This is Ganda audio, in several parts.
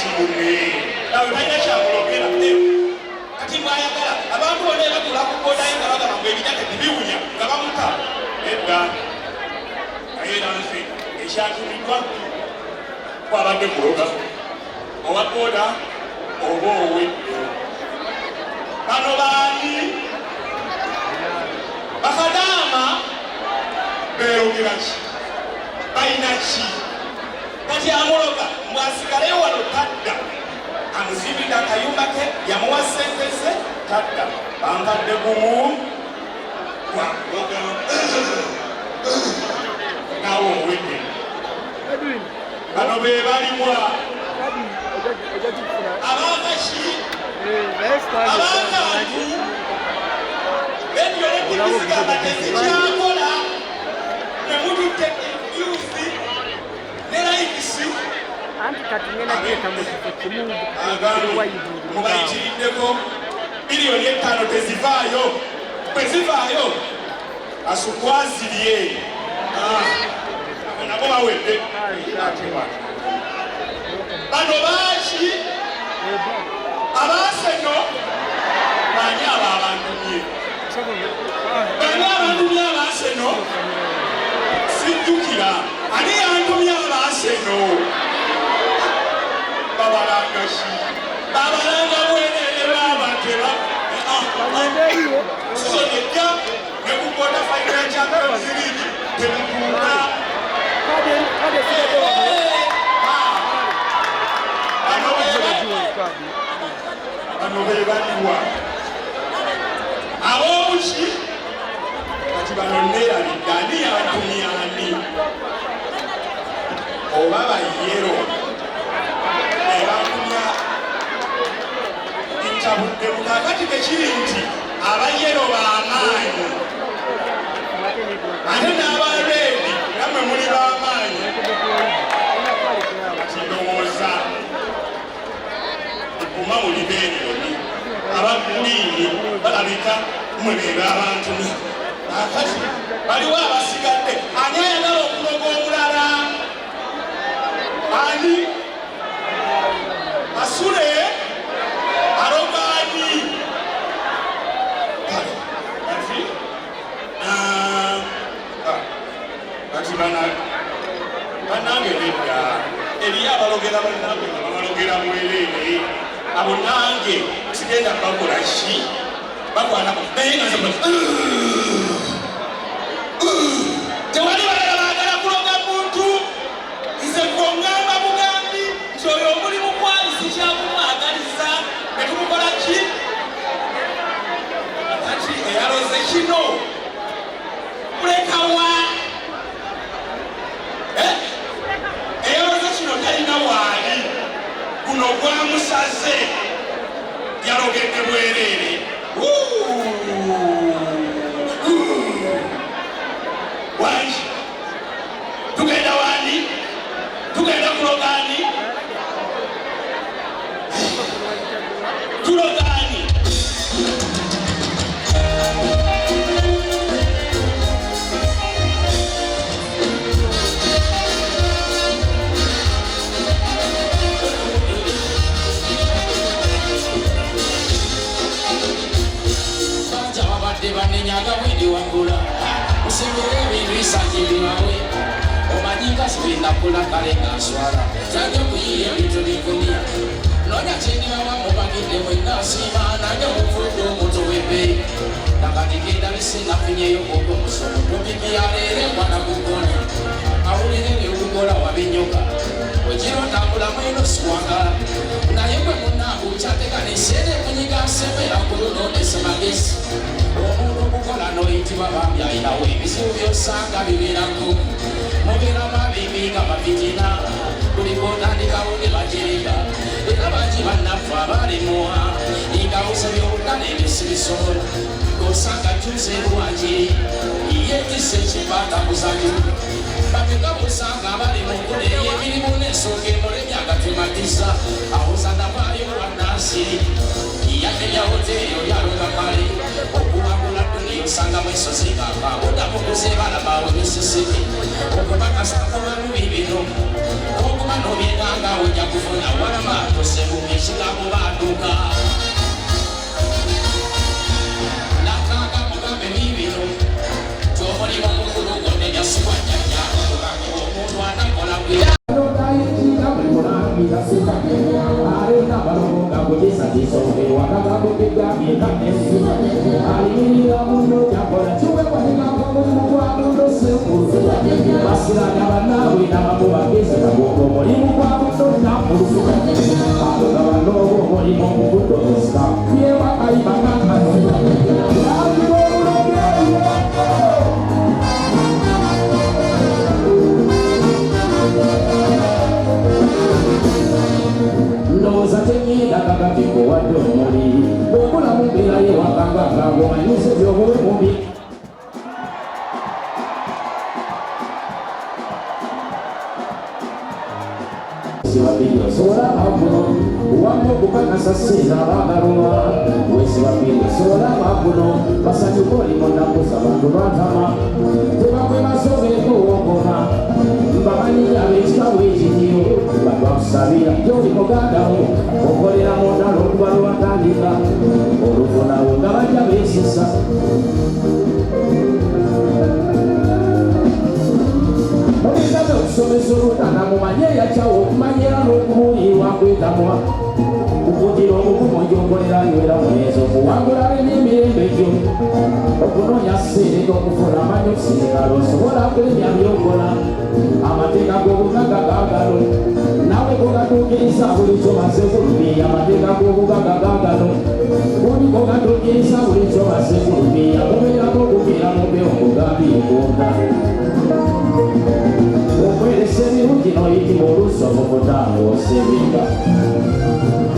kimune nawe balina kyakulogera kati mwayagala abantu bonna batula ku bodayi nga bagamba ngu ebinyake tebiwunya nga bamuta edda naye era nze ekyatumiddwa kwabadde kuloga owa boda oba owedde bano baani bakadaama beerogera ki balina ki kati amuloga mwasigale wano tadda amuzimbira akayumba ke yamuwa sente ze tadda bankadde gumu gwakuloga nawe owedde bano be balimwa abakaki abakantu benyolekibisigamba tezikyakola nemututte emyusi ne layikisi mubayitiriddeko miliyoni 5 tezivaayo bwe zivaayo asukwazirye nabo bawedde bano baaki abaaseno bani abo abantumye bani abantumye abaaseno sijjukira ani yantumye abaaseno babalangaki babalanga bwenene babatera sonejja nekukota financial ziriki temutuuka bano be baliwa ab'obuki kati bano neerabidde ani yantumye ani oba bayero ebantumya ntabudde mukakati tekiri nti abayero b'amaanyi ate n'abareedi namwe muli b'amaanyi kindowooza ekuma muli beeroni abaguliini balabika mwebeeba abantu akati baliwo abasigadde ani ayagala okuloga omulala ani asule alogaani kati banange nedda eriyo abalogera bannange nga babalogera mwereere abo nange sigenda bakola ki bakwanako naye nga tewali balala baagala kuloga muntu nze kongamba mugambi nti oyo omulimu gwali sikyakumwagaliza ne tumukola ki kati eyaloze kino kulekawa eyaloze kino talina waali guno gwamusaze yalogedde bwereere wangi tugenda wani tugenda kulogani tulogani banenyaga mwindi wangula usengere ebintu bisangibwawe omanyika sibinakula kale naswala tajja kuyiya ebintu bikunia nonya kyendibawa mubagidde mwenasiima najja mufudde omuto webbeeyi nakatigenda bisinafunyeyo ogwo musomo tobikiyaleere mwana gugona awulire byewugola wabinyoka wekirotambula mweno siwangala naye gwe munangu kyateka nesere munyiga nsembera kulunonese magezi omuntu okukola noyitibwa bambi ayinawo ebizibu byosanga bibirako mubera mabibi nga babitina kuliko otandikawo ne bagiriga era bangi bannaffe abalimuwa ingawuze byobutale ebisibisobola ng'osanga juze lwaki yetise ekipaata kuzali babega busanga abali mukule emirimu n'ensonga emulemi agatematiza awozana bwayo lwannasiri yate ya hoteri oyalonga kale okuwangula duniya osanga mwesozi ngamba odamukuze balaba we Mississippi okubakasa kubalubi bino okuma nobyeganga ujja kufuna walama tosebumishiga mu banduka nakanga mugambe bibino kyomulimo mukulu gwonna yasibwa jjajja omuntu anakola bwe Loza tenyida kakatiko wadde omuli bw'okulamu mbeera ye wakanganga ng'omanyise by'obuwe mubi Siwapili sola mabuno wambo kukakasa seza bagaluma Siwapili sola mabuno basanyukoli mondakusa bantu batama tebakwe masobeko wokoma bamanyi ab'ekikawo ekitiyo batwakusabira gy'oli mugandawo okolera mu ndalo okuba lwatandika olufunawo nga bajja beesisa obizaze okusomesa olutana mumanye eyakyawo okumanyera n'okubuulirwa kwetamwa okugira obugumu gy'okolera nywera muneeza okuwangula n'emirembe gyo okunoonya sseereka okufuna amanyi okusinikala osobola kulemya by'okola amateeka g'obugaga gaagalo nawe gogatuukiriza buli kyomaze kulumiya amateeka g'obugaga gaagalo buli gogatuukiriza buli kyomaze kulumiya mubeeramu okubeera mu mbeho kugambye egonda okweresa ebirungi n'oyitibwa olusobokotanga osebinga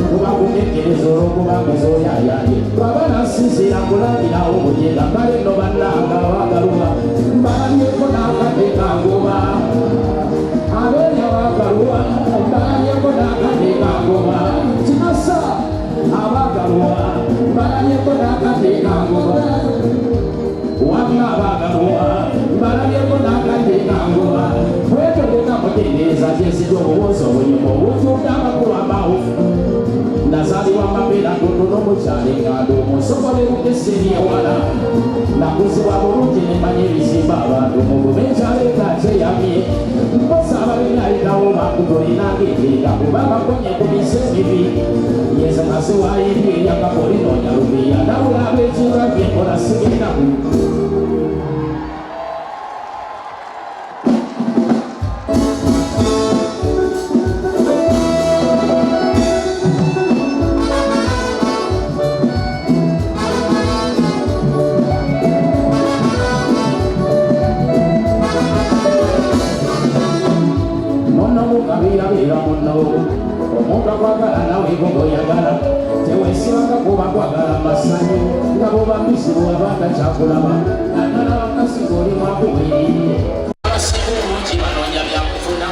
kuba kutekereza olw'okubanga z'oyayaye baba nasinziira kulabirawo obujega kale no bannanga bagaluma mbalabyeko n'akadde kangoba abeenya bagaluma mbalabyeko n'akadde kangoba kinasa abagaluma mbalabyeko n'akadde kangoba wamma abagaluma mbalabyeko n'akadde kangoba bwetoleka mutegeeza kyesija obubuuzi obunyuma obujjudde amakulu amawufu nazaalibwa mabeera ntonono mukyalo engando omusobole bukesa eryewala nakuzibwa bulungi nemanya ebizimba abantu mu bubenkyaleeta kyeyamye mposa abalina alinawo bakutolinanga enteeka kuba bakonye ku mise ebibi yezemaze waayibye eryakapoli noonyalubiya nabula ab'ekiba byenkola sigenda omuntu akwagala nawe gogoyagala tewesibanga kuba kwagala masanyu nga boba misibu wabanga kyakulaba naddala bakasi g'oli mwakubwirire abasiga obungi banoonya byakufuna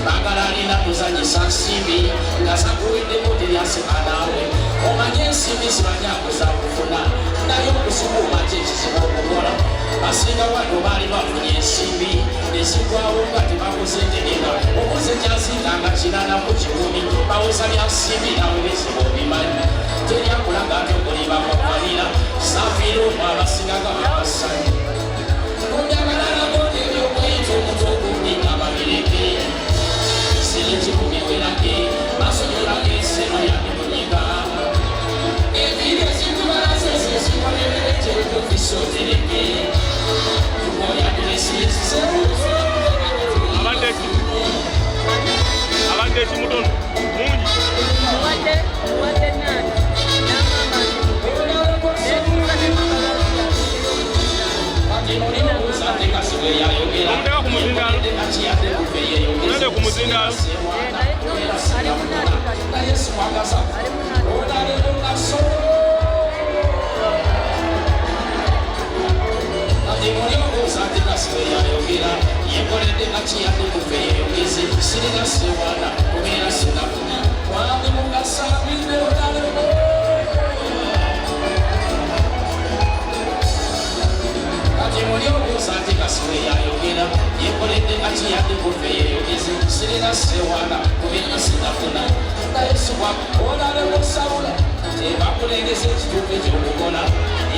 baagala alina kuzanyisa nsimbi nga zakuweddeko teryaseka naawe omanye ensimbi zibanyakuza kufuna naye okusiba omaki ekizibu okukola basinga wano baali bafunye ensimbi ezigwawo nga tebakoze ntegeka okoze kyazinganga kinana mu kikumi bawoza bya nsimbi nawe beziba obimanyi teryakulaga ate okolibakwalira safiira omw abasingaga babasanyi kunyagalalago ebyokweyita omuntu ogundi ababireke sirikikumi werage basonyolako enseno yange munyiga ebiri ezikubalazese zikolererekyekufisootereke abadde ekimutono mungi wadde nani namama omuteka ku muzindalo onende ku muzindalo yekoledde kakiyadde kufe yeyogeze sirina sewana kubeera sinafuna wange mugasabidde olalewo kati muli obuuza ate kasiwe yayogera yekoledde kakiyadde kufe yeyogeze sirina sewana kubinyo sinafuna nayesu wakolalewo sawula tebakulengeza ekituufu ekyokukola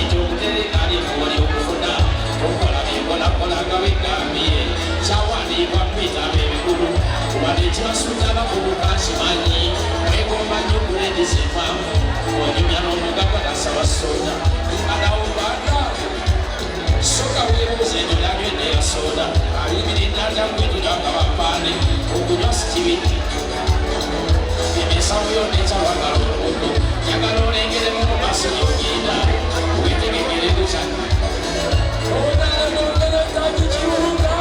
ekyokutereka alifuuli okufuna okola byenkolakolanga begambye kyawandiikwa mubitabo ebikulu wadde ekibasuuza abavubuka kimanyi mwegomba nnyo okuleeteza enfanvu onyumya n'omugagga gasaba soda alawo bagaago soka weebuuza enyo lyagende ya soda alimiridde atagwetuyanga bapande okunywa sikibiti esawo yonna ekyawagala oluguudo njagala olengeremu mu maaso gyogenda wetegekere gukyana onalenongeretakikirunga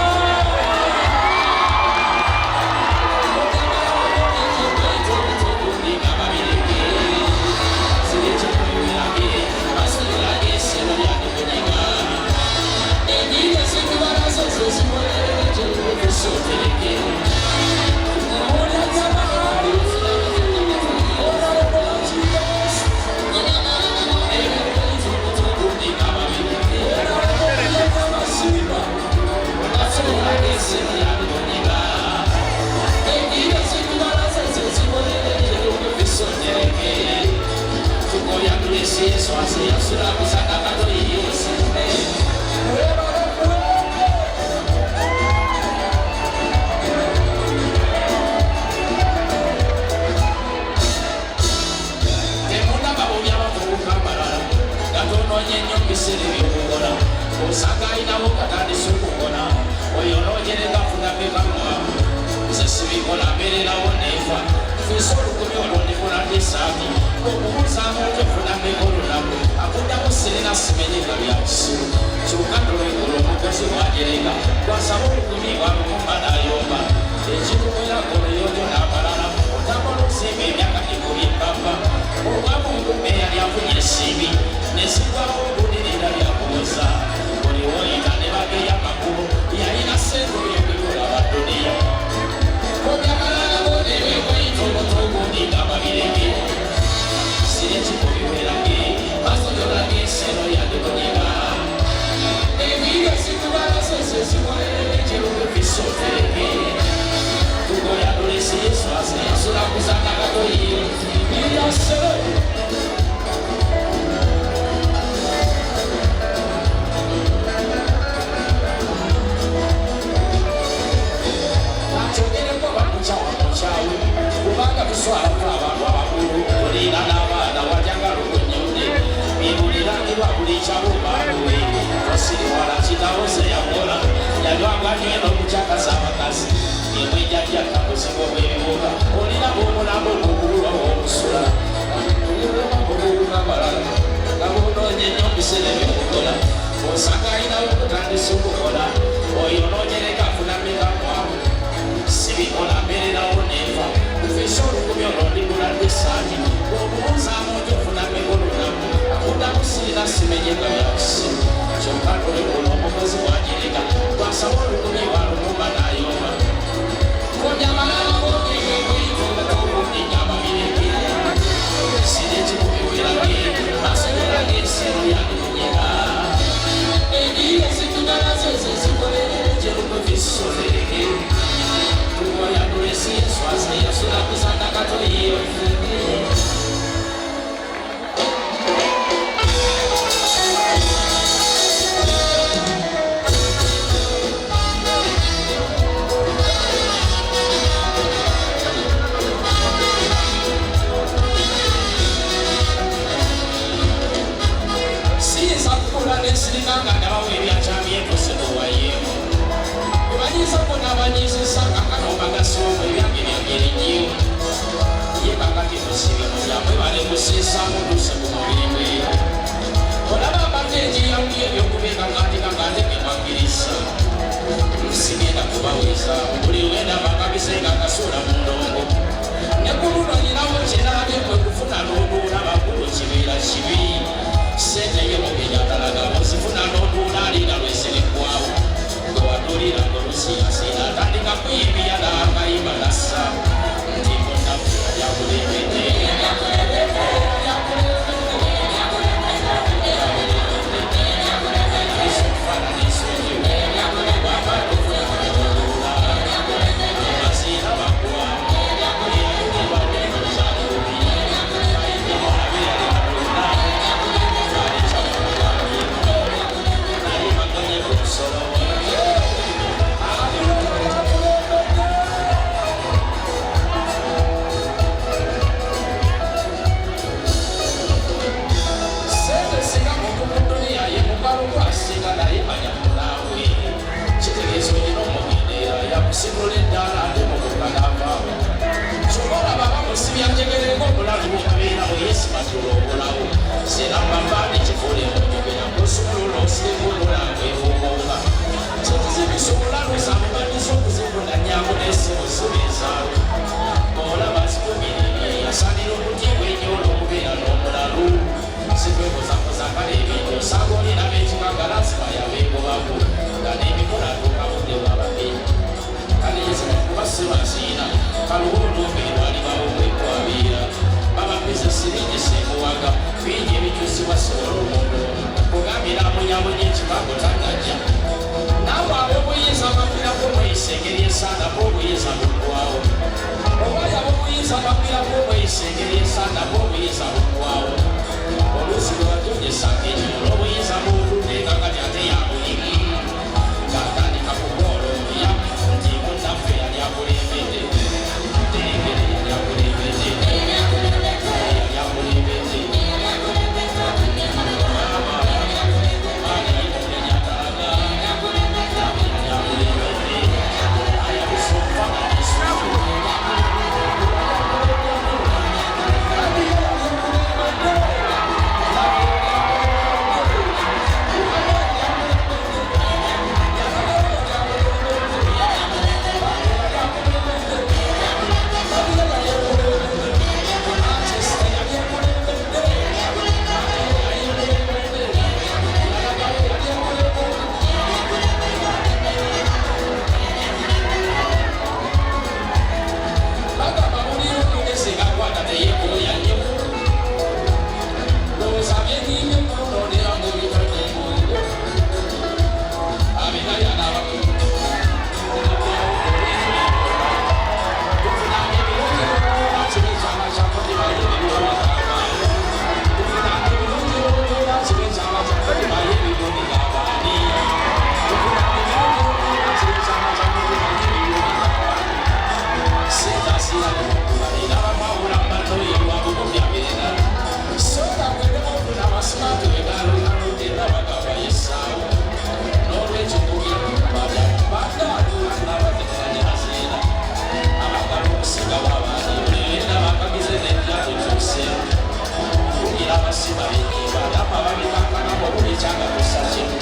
Changa kusachini,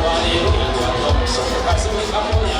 kwa leo ndio kwa sababu kama